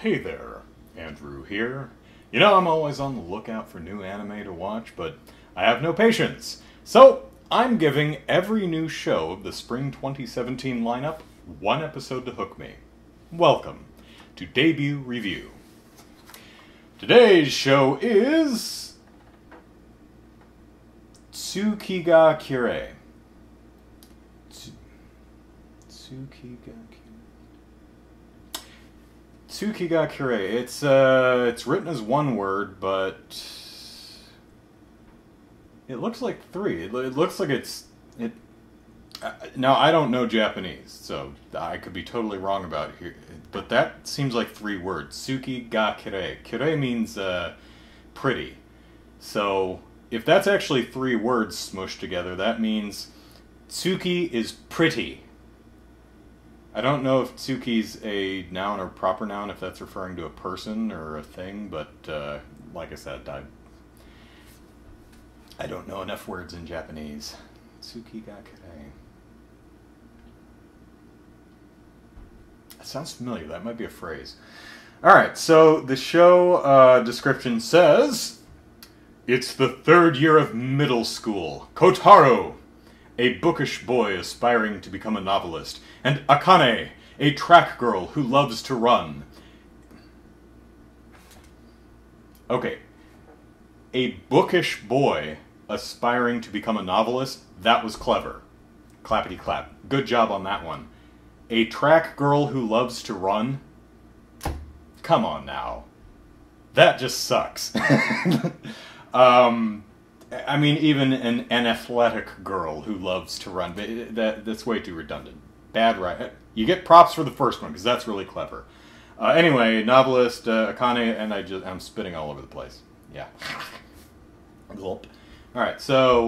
Hey there, Andrew here. You know, I'm always on the lookout for new anime to watch, but I have no patience. So, I'm giving every new show of the Spring 2017 lineup one episode to hook me. Welcome to Debut Review. Today's show is Tsukigakirei. Tsukigakirei. It's written as one word, but it looks like three. It looks like now, I don't know Japanese, so I could be totally wrong about it here, but that seems like three words. Tsukigakirei. Kirei means pretty. So if that's actually three words smushed together, that means Tsuki is pretty. I don't know if Tsuki's a noun or proper noun, if that's referring to a person or a thing, but like I said, I don't know enough words in Japanese. Tsukigakirei. That sounds familiar. That might be a phrase. Alright, so the show description says, it's the third year of middle school. Kotaro, a bookish boy aspiring to become a novelist, and Akane, a track girl who loves to run. Okay, a bookish boy aspiring to become a novelist, that was clever. Clappity clap. Good job on that one. A track girl who loves to run? Come on now. That just sucks. I mean, even an athletic girl who loves to run, that's way too redundant. Bad right. You get props for the first one, because that's really clever. Anyway, novelist, Akane, and I'm spitting all over the place. Yeah. Gulp. Alright, so,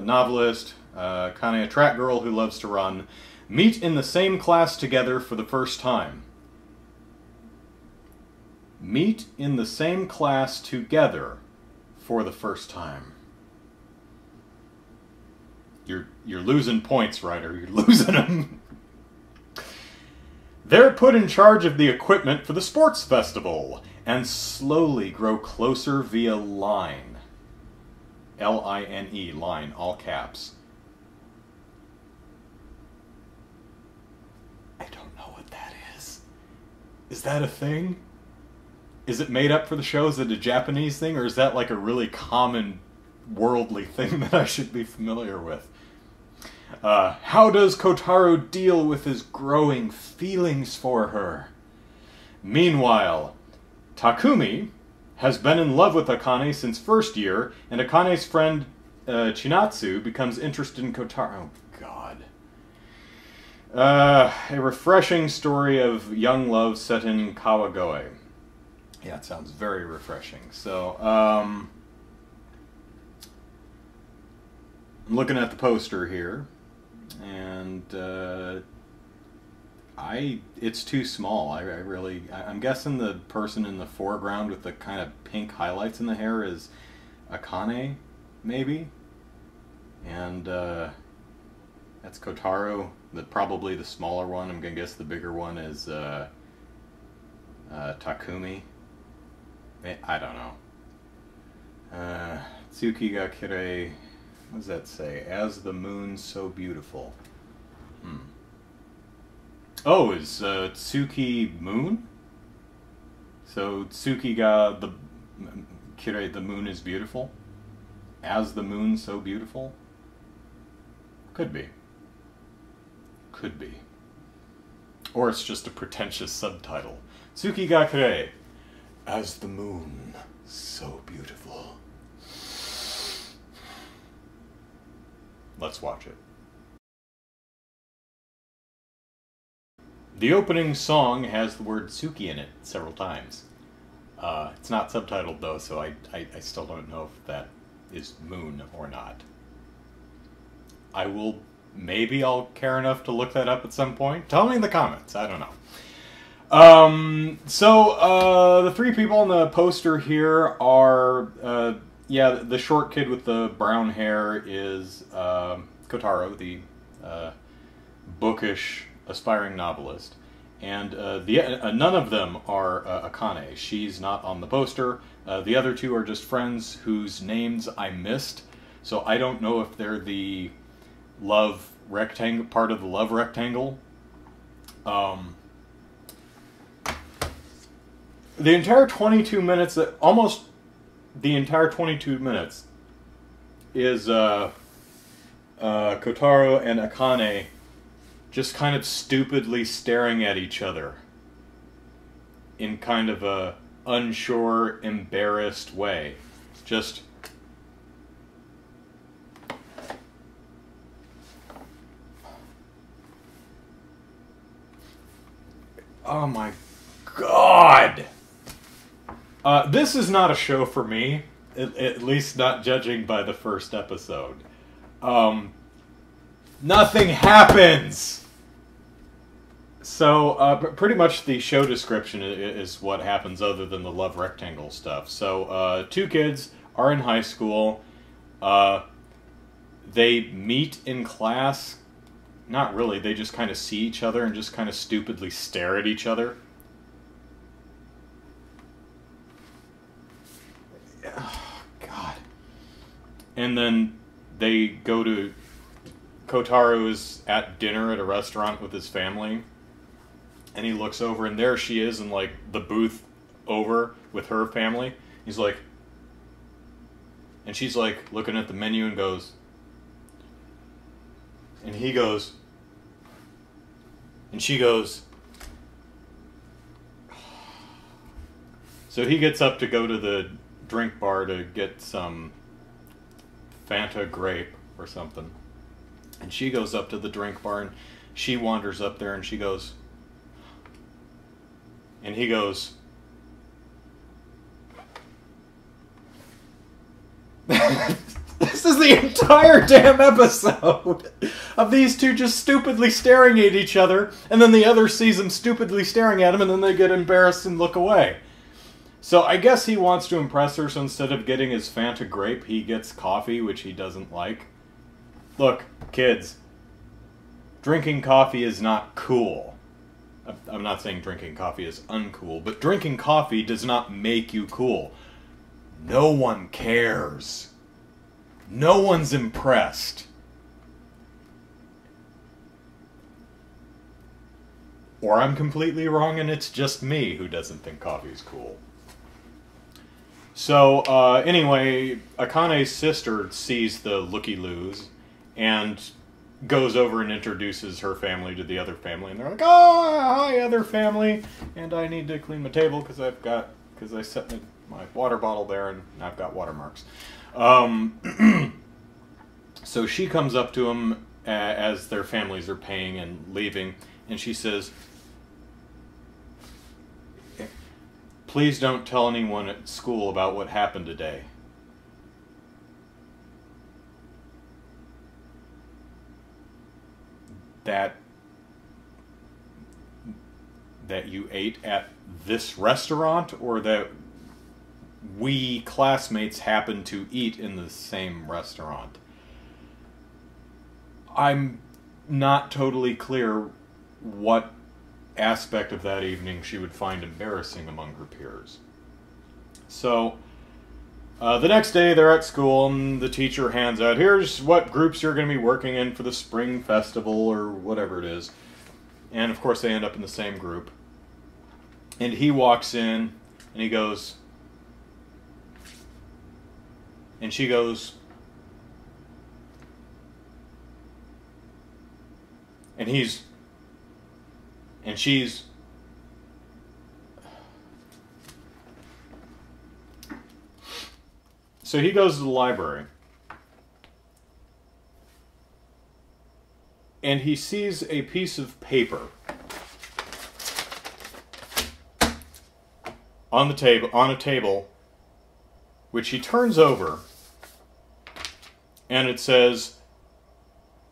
novelist, Akane, a track girl who loves to run, meet in the same class together for the first time. Meet in the same class together for the first time. You're losing points, Ryder. You're losing them. They're put in charge of the equipment for the sports festival and slowly grow closer via line. L-I-N-E, line, all caps. I don't know what that is. Is that a thing? Is it made up for the show? Is it a Japanese thing? Or is that like a really common worldly thing that I should be familiar with? How does Kotaro deal with his growing feelings for her? Meanwhile, Takumi has been in love with Akane since first year, and Akane's friend Chinatsu becomes interested in Kotaro. Oh, God. A refreshing story of young love set in Kawagoe. Yeah, it sounds very refreshing. So, I'm looking at the poster here, and it's too small. I'm guessing the person in the foreground with the kind of pink highlights in the hair is Akane, maybe? And that's Kotaro, probably the smaller one. I'm gonna guess the bigger one is Takumi. I don't know. Tsukigakirei, what does that say? As the moon, so beautiful. Oh, is Tsuki moon? So Tsukiga, Kirei, the moon is beautiful? As the moon, so beautiful? Could be. Could be. Or it's just a pretentious subtitle. Tsukigakirei, as the moon, so beautiful. Let's watch it. The opening song has the word Tsuki in it several times. It's not subtitled though, so I still don't know if that is moon or not. Maybe I'll care enough to look that up at some point. Tell me in the comments, I don't know. The three people on the poster here are, the short kid with the brown hair is Kotaro, the bookish aspiring novelist. And none of them are Akane. She's not on the poster. The other two are just friends whose names I missed. So I don't know if they're the love rectangle, part of the love rectangle. The entire 22 minutes, almost the entire 22 minutes, is Kotaro and Akane just kind of stupidly staring at each other in kind of a unsure, embarrassed way. Just... oh my god! This is not a show for me, at least not judging by the first episode. Nothing happens! So, pretty much the show description is what happens other than the love rectangle stuff. So, two kids are in high school. They meet in class. Not really, they just kind of see each other and just kind of stupidly stare at each other. Oh, God. And then they go to... Kotaro is at dinner at a restaurant with his family. And he looks over, and there she is in, like, the booth over with her family. He's like... and she's, like, looking at the menu and goes... and he goes... and she goes... so he gets up to go to the drink bar to get some Fanta grape or something. And she goes up to the drink bar, and she wanders up there, and she goes... and he goes... This is the entire damn episode of these two just stupidly staring at each other, and then the other sees them stupidly staring at him, and then they get embarrassed and look away. So I guess he wants to impress her, so instead of getting his Fanta grape, he gets coffee, which he doesn't like. Look, kids, drinking coffee is not cool. I'm not saying drinking coffee is uncool, but drinking coffee does not make you cool. No one cares. No one's impressed. Or I'm completely wrong and it's just me who doesn't think coffee is cool. So, anyway, Akane's sister sees the looky-loos and goes over and introduces her family to the other family. And they're like, oh, hi, other family. And I need to clean my table because I set my water bottle there and I've got watermarks. So she comes up to him as their families are paying and leaving, and she says, please don't tell anyone at school about what happened today. That you ate at this restaurant, or that we classmates happened to eat in the same restaurant. I'm not totally clear what aspect of that evening she would find embarrassing among her peers. So, the next day they're at school and the teacher hands out, here's what groups you're going to be working in for the spring festival or whatever it is. And of course they end up in the same group. And he walks in and he goes, and she goes, and he's, and she's, so he goes to the library, and he sees a piece of paper on the table, on a table, which he turns over, and it says,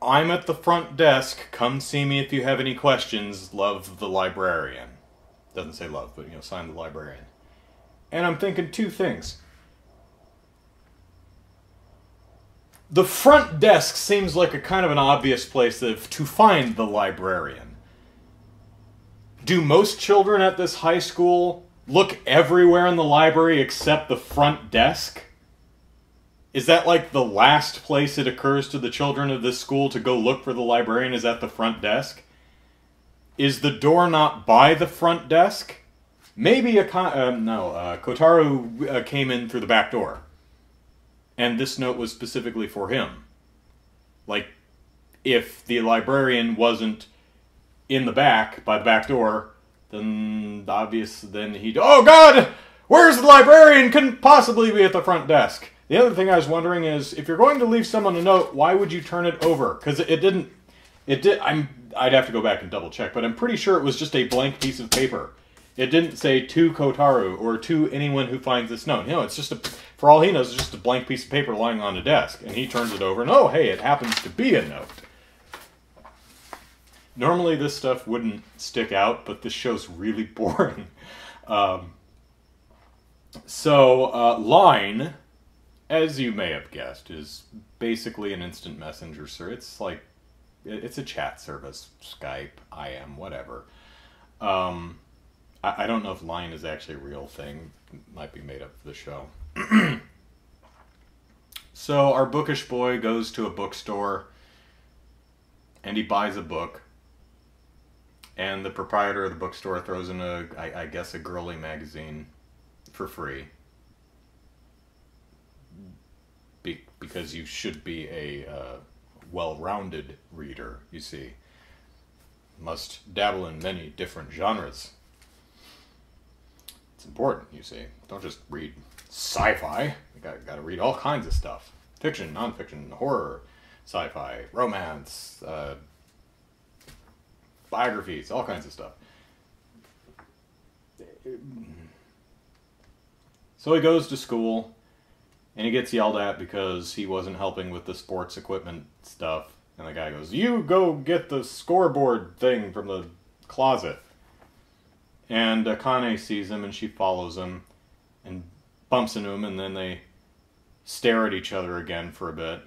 I'm at the front desk, come see me if you have any questions, love the librarian. Doesn't say love, but, you know, sign the librarian. And I'm thinking two things. The front desk seems like a kind of an obvious place to find the librarian. Do most children at this high school look everywhere in the library except the front desk? Is that like the last place it occurs to the children of this school to go look for the librarian is at the front desk? Is the door not by the front desk? Maybe Kotaro came in through the back door. And this note was specifically for him. Like, if the librarian wasn't in the back, by the back door, then he'd, oh God! Where's the librarian? Couldn't possibly be at the front desk. The other thing I was wondering is, if you're going to leave someone a note, why would you turn it over? Because I'd have to go back and double check, but I'm pretty sure it was just a blank piece of paper. It didn't say to Kotaro or to anyone who finds this note. You know, it's just for all he knows, it's just a blank piece of paper lying on the desk. And he turns it over and, oh, hey, it happens to be a note. Normally this stuff wouldn't stick out, but this show's really boring. Line, as you may have guessed, is basically an instant messenger, sir. It's like, it's a chat service, Skype, IM, whatever. I don't know if Line is actually a real thing. It might be made up for the show. So our bookish boy goes to a bookstore and he buys a book. And the proprietor of the bookstore throws in I guess a girly magazine for free. Because you should be a well-rounded reader, you see. Must dabble in many different genres. It's important, you see. Don't just read sci-fi. You gotta read all kinds of stuff. Fiction, non-fiction, horror, sci-fi, romance, biographies, all kinds of stuff. So he goes to school, and he gets yelled at because he wasn't helping with the sports equipment stuff. And the guy goes, you go get the scoreboard thing from the closet. And Akane sees him, and she follows him, and bumps into him, and then they stare at each other again for a bit.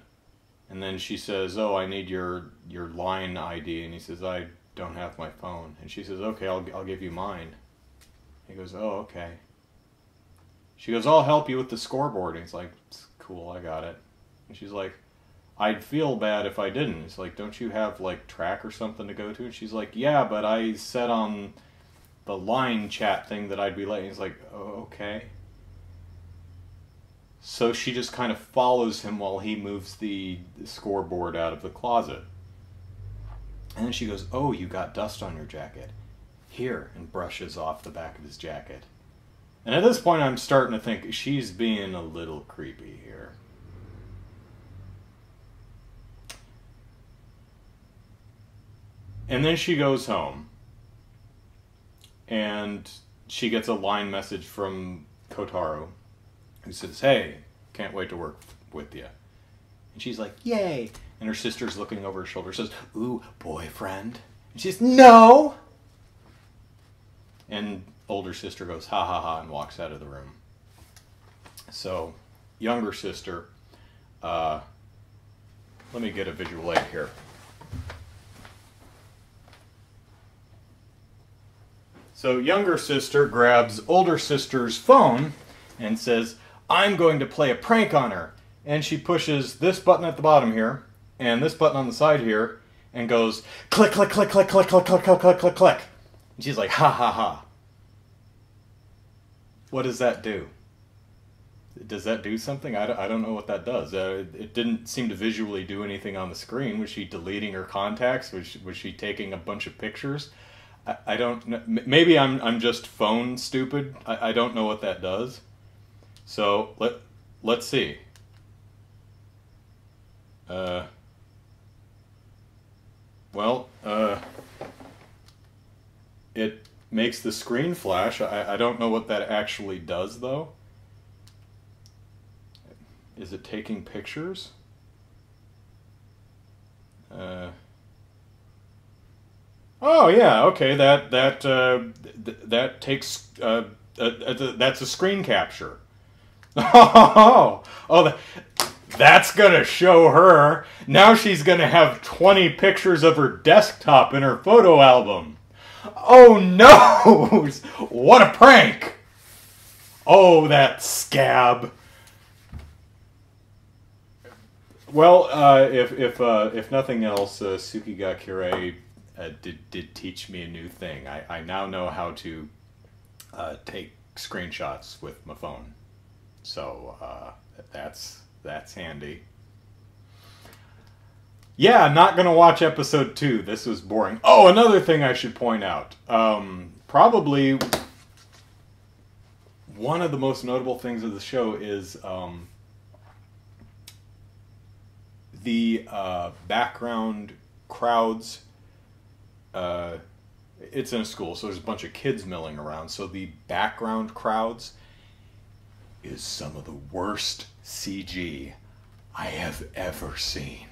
And then she says, oh, I need your line ID. And he says, I don't have my phone. And she says, okay, I'll give you mine. He goes, oh, okay. She goes, I'll help you with the scoreboard. And he's like, cool, I got it. And she's like, I'd feel bad if I didn't. It's like, don't you have, like, track or something to go to? And she's like, yeah, but I said on the line chat thing that I'd be late. And he's like, oh, okay. So she just kind of follows him while he moves the scoreboard out of the closet. And then she goes, oh, you got dust on your jacket. Here, and brushes off the back of his jacket. And at this point, I'm starting to think she's being a little creepy here. And then she goes home. And she gets a line message from Kotaro, who says, hey, can't wait to work with you. And she's like, yay. And her sister's looking over her shoulder, says, ooh, boyfriend. And she says, no. And older sister goes, ha ha ha, and walks out of the room. So, younger sister, let me get a visual aid here. So, younger sister grabs older sister's phone and says, I'm going to play a prank on her. And she pushes this button at the bottom here, and this button on the side here, and goes, click, click, click, click, click, click, click, click, click, click, click. And she's like, ha ha ha. What does that do? Does that do something? I don't know what that does. It didn't seem to visually do anything on the screen. Was she deleting her contacts? Was she taking a bunch of pictures? I don't know. Maybe I'm just phone stupid. I don't know what that does. So let's see. It makes the screen flash. I don't know what that actually does, though. Is it taking pictures? Oh yeah, okay. That takes. That's a screen capture. That's gonna show her. Now she's gonna have 20 pictures of her desktop in her photo album. Oh no! What a prank! Oh, that scab. Well, if nothing else, Tsukigakirei did teach me a new thing. I now know how to take screenshots with my phone, so that's handy. Yeah, not gonna watch episode 2. This was boring. Oh, another thing I should point out. Probably one of the most notable things of the show is the background crowds. It's in a school, so there's a bunch of kids milling around. So the background crowds is some of the worst CG I have ever seen.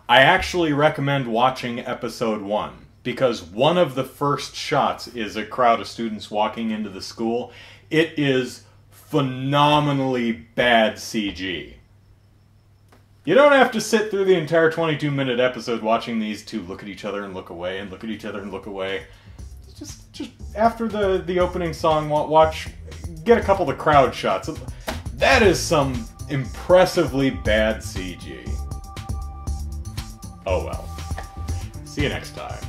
I actually recommend watching episode 1, because one of the first shots is a crowd of students walking into the school. It is phenomenally bad CG. You don't have to sit through the entire 22-minute episode watching these two look at each other and look away and look at each other and look away. Just after the opening song, get a couple of the crowd shots. That is some impressively bad CG. Oh well. See you next time.